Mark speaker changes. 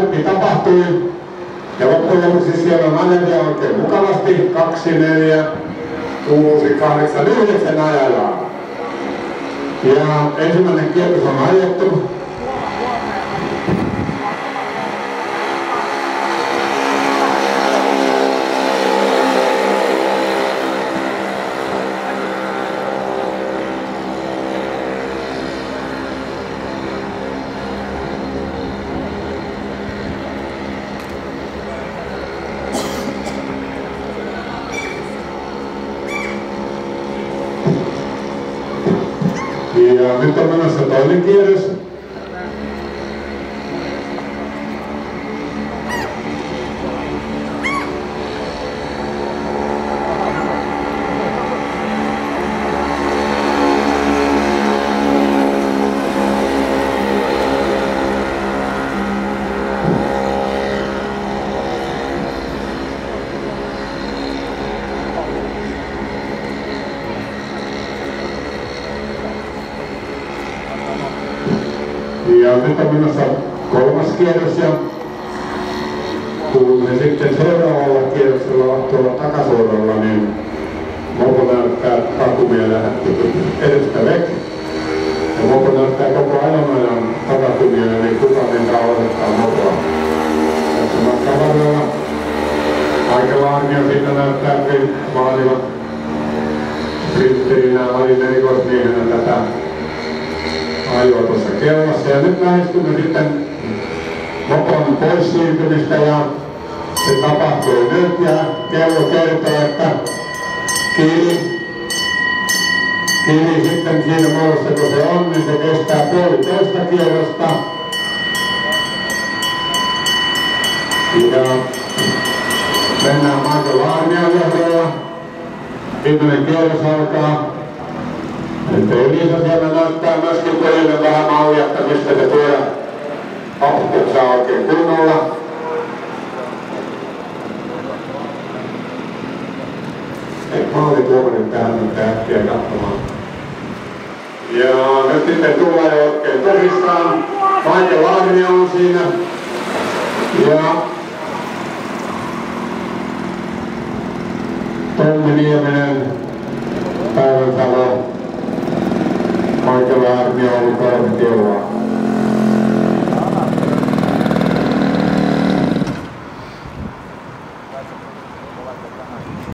Speaker 1: kaikki tapahtui. Ja loppujen lopuksi siellä on ajelija oikein mukavasti. 2, 4, 6, 8, 9 ajellaan. Ja ensimmäinen kierros on ajettu. Ja nyt on menossa toinen kierros. Ja nyt on menossa kolmas kierros ja kun me sitten seuraavalla kierroksella tuolla takasuoralla, niin mopo näyttää takumia lähdetty edestä vek. Ja mopo näyttää koko ajan takakumia, eli kukaan ei saa odottaa mopoa. Tässä matkavarrella Aikalaarmio siitä näyttää vaativat sprintterinä, valin erikoismiehenä tätä ajoa tuossa kellossa. Ja nyt lähestymme sitten mopon pois siirtymistä ja se tapahtuu nyt ja kello kertoo, että kiili sitten siinä muodossa kun se on, niin se kestää 1,5 kierrosta. Ja mennään Aikalaarmion johdolla. Viimeinen kierros alkaa. Elisa siellä näyttää myöskin teille vähän mallia, että mistä se tuoda apuput saa oikein kunnolla. Maalituomarit tähän nyt äkkiä katsomaan. Ja nyt sitten tulee jo oikein tosissaan. Aikalaarmio on siinä. Ja Tommi Nieminen, Päiväntalo. Aikalaarmio oli 3 kelloa.